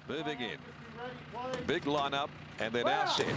moving in. Big lineup, and they're now set.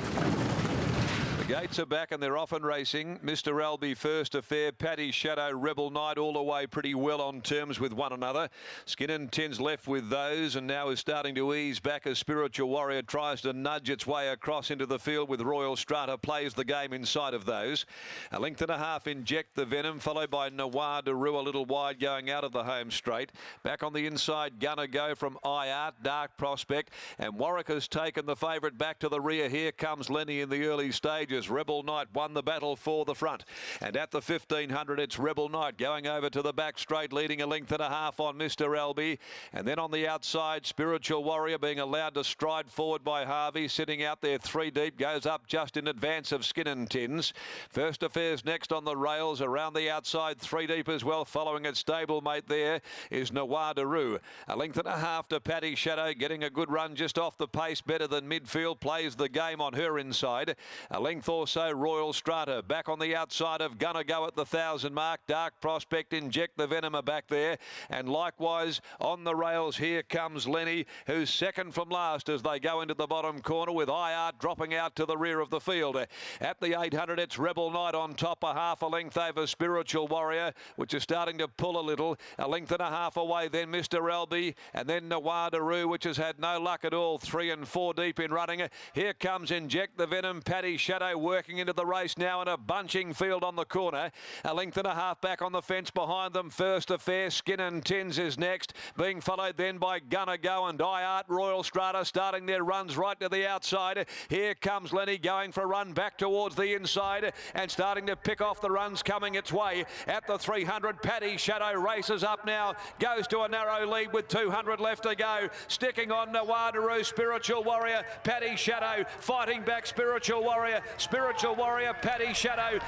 The gates are back and they're off and racing. Mr. Albi first affair, Paddy Shadow, Rebel Knight all the way pretty well on terms with one another. Skin and Tins left with those and now is starting to ease back as Spiritual Warrior tries to nudge its way across into the field with Royal Strata plays the game inside of those. A length and a half, Inject the Venom, followed by Noir Daru a little wide going out of the home straight. Back on the inside, Gonna Go from IArt, Dark Prospect, and Warwick has taken the favourite back to the rear. Here comes Lenny in the early stages. Rebel Knight won the battle for the front, and at the 1500 it's Rebel Knight going over to the back straight, leading a length and a half on Mr. Albi, and then on the outside Spiritual Warrior being allowed to stride forward by Harvey, sitting out there 3 deep, goes up just in advance of Skin and Tins. First Affairs next on the rails, around the outside 3 deep as well, following its stablemate there is Noir Daru. A length and a half to Paddy Shadow, getting a good run just off the pace, better than midfield, plays the game on her inside. A length or so, Royal Strata back on the outside of Gonna Go at the 1,000 mark. Dark Prospect, Inject the Venom are back there, and likewise on the rails here comes Lenny, who's second from last as they go into the bottom corner with IArt dropping out to the rear of the field. At the 800 it's Rebel Knight on top, a half a length over Spiritual Warrior, which is starting to pull a little. A length and a half away then Mr. Albi, and then Noir Daru, which has had no luck at all, 3 and 4 deep in running. Here comes Inject the Venom, Paddy Shadow working into the race now in a bunching field on the corner. A length and a half back on the fence behind them. First Affair, Skin and Tins is next, being followed then by Gonna Go and IArt. Royal Strata starting their runs right to the outside. Here comes Lenny going for a run back towards the inside and starting to pick off the runs coming its way. At the 300, Paddy Shadow races up now, goes to a narrow lead with 200 left to go. Sticking on Noir Daru, Spiritual Warrior, Paddy Shadow fighting back Spiritual Warrior. Spiritual Warrior, Paddy Shadow,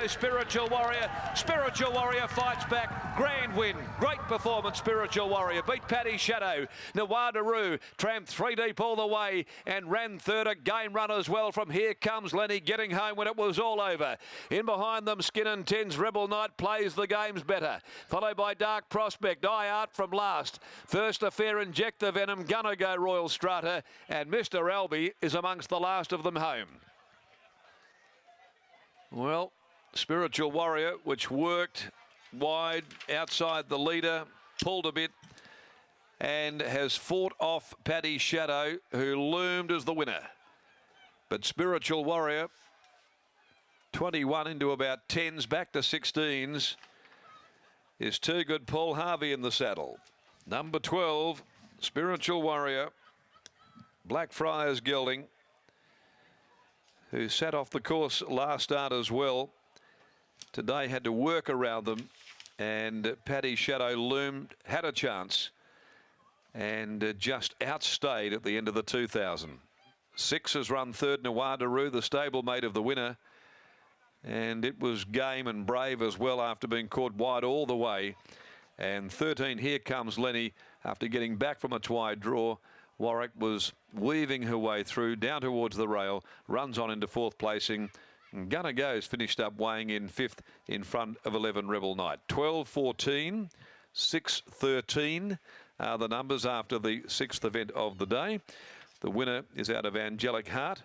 Spiritual Warrior. Spiritual Warrior fights back. Grand win. Great performance, Spiritual Warrior. Beat Paddy Shadow. Noir Daru tramped 3 deep all the way and ran third. A game run as well from Here Comes Lenny, getting home when it was all over. In behind them, Skin and Tins. Rebel Knight plays the games better. Followed by Dark Prospect. IArt from last. First Affair, Inject the Venom. Gonna Go, Royal Strata. And Mr. Albi is amongst the last of them home. Well, Spiritual Warrior, which worked wide outside the leader, pulled a bit and has fought off Paddy Shadow, who loomed as the winner. But Spiritual Warrior, 21 into about 10s, back to 16s, is too good. Paul Harvey in the saddle. Number 12, Spiritual Warrior, Blackfriars gelding, who sat off the course last start as well. Today had to work around them, and Paddy Shadow loomed, had a chance, and just outstayed at the end of the 2000. 6 has run third, Noir Daru, the stablemate of the winner, and it was game and brave as well after being caught wide all the way. And 13, Here Comes Lenny, after getting back from its wide draw. Warwick was weaving her way through down towards the rail, runs on into 4th placing. Gonna Go's finished up weighing in 5th in front of 11 Rebel Knight. 12-14, 6-13 are the numbers after the 6th event of the day. The winner is out of Angelic Heart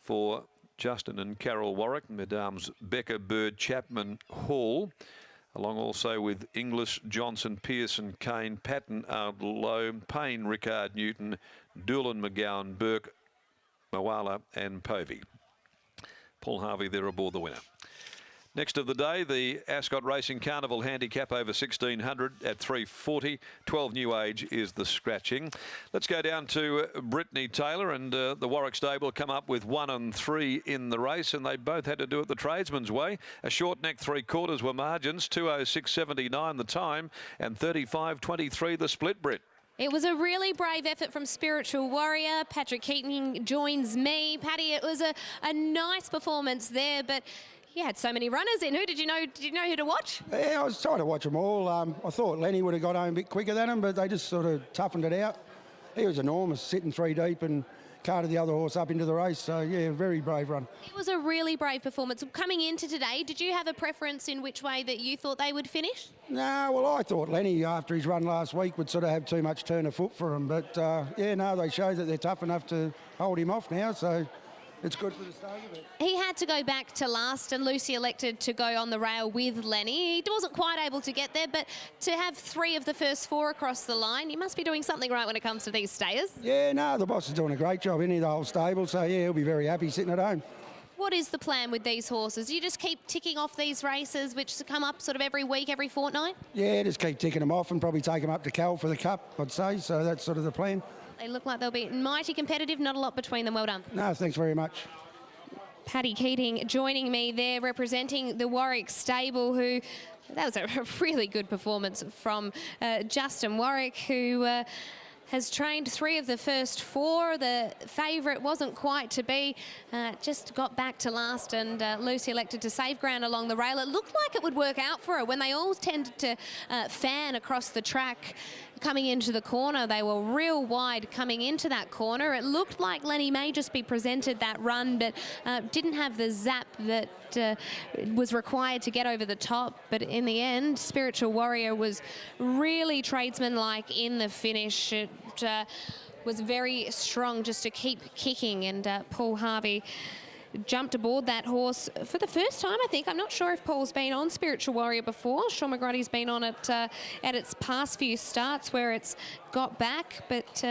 for Justin and Carol Warwick, Mesdames Becker, Bird, Chapman, Hall, along also with English, Johnson, Pearson, Kane, Patton, Ardlow, Payne, Rickard, Newton, Doolan, McGowan, Burke, Moala and Povey. Paul Harvey there aboard the winner. Next of the day, the Ascot Racing Carnival Handicap over 1600 at 340. 12 new age is the scratching. Let's go down to Brittany Taylor, and the Warwick stable come up with 1 and 3 in the race, and they both had to do it the tradesman's way. A short neck 3/4 were margins, 2:06.79 the time, and 35.23 the split, Brit. It was a really brave effort from Spiritual Warrior. Patrick Keating joins me. Paddy, it was a nice performance there, but you had so many runners in. Did you know who to watch? Yeah, I was trying to watch them all. I thought Lenny would have got home a bit quicker than him, but they just sort of toughened it out. He was enormous, sitting 3 deep, and carted the other horse up into the race. So, yeah, very brave run. It was a really brave performance. Coming into today, did you have a preference in which way that you thought they would finish? No, well, I thought Lenny, after his run last week, would sort of have too much turn of foot for him. But, yeah, no, they show that they're tough enough to hold him off now. So it's good for the stable. He had to go back to last, and Lucy elected to go on the rail with Lenny. He wasn't quite able to get there, but to have 3 of the first 4 across the line, you must be doing something right when it comes to these stayers. Yeah, no, the boss is doing a great job, isn't he, the whole stable? So, yeah, he'll be very happy sitting at home. What is the plan with these horses? You just keep ticking off these races, which come up sort of every week, every fortnight? Yeah, just keep ticking them off and probably take them up to Cal for the Cup, I'd say. So that's sort of the plan. They look like they'll be mighty competitive, not a lot between them. Well done. No, thanks very much. Paddy Keating joining me there, representing the Warwick stable, who... That was a really good performance from Justin Warwick, who has trained 3 of the first 4. The favourite wasn't quite to be, just got back to last, and Lucy elected to save ground along the rail. It looked like it would work out for her when they all tended to fan across the track. Coming into the corner, they were real wide coming into that corner. It looked like Lenny may just be presented that run, but didn't have the zap that was required to get over the top. But in the end, Spiritual Warrior was really tradesman-like in the finish. It was very strong just to keep kicking, and Paul Harvey jumped aboard that horse for the first time, I think. I'm not sure if Paul's been on Spiritual Warrior before. Sean McGrady's been on it at its past few starts where it's got back, but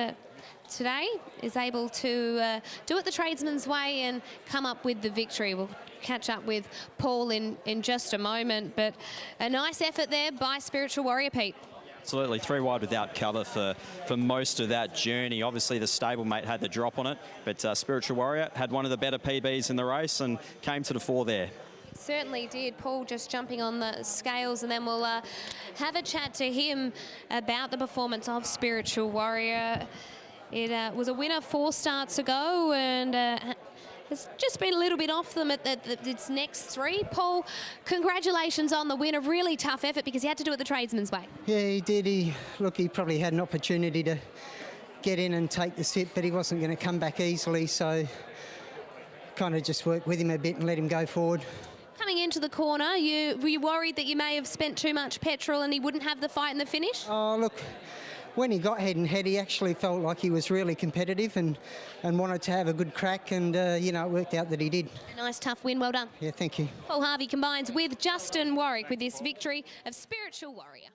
today is able to do it the tradesman's way and come up with the victory. We'll catch up with Paul in just a moment, but a nice effort there by Spiritual Warrior, Pete. Absolutely, 3 wide without cover for most of that journey. Obviously, the stablemate had the drop on it, but Spiritual Warrior had one of the better PBs in the race and came to the fore there. Certainly did. Paul just jumping on the scales, and then we'll have a chat to him about the performance of Spiritual Warrior. It was a winner 4 starts ago, and has just been a little bit off them at its next 3. Paul, congratulations on the win. A really tough effort because he had to do it the tradesman's way. Yeah, he did. He probably had an opportunity to get in and take the sit, but he wasn't going to come back easily, so kind of just worked with him a bit and let him go forward. Coming into the corner, were you worried that you may have spent too much petrol and he wouldn't have the fight in the finish? Oh, look, when he got head and head, he actually felt like he was really competitive and wanted to have a good crack, and, you know, it worked out that he did. A nice, tough win. Well done. Yeah, thank you. Paul Harvey combines with Justin Warwick with this victory of Spiritual Warrior.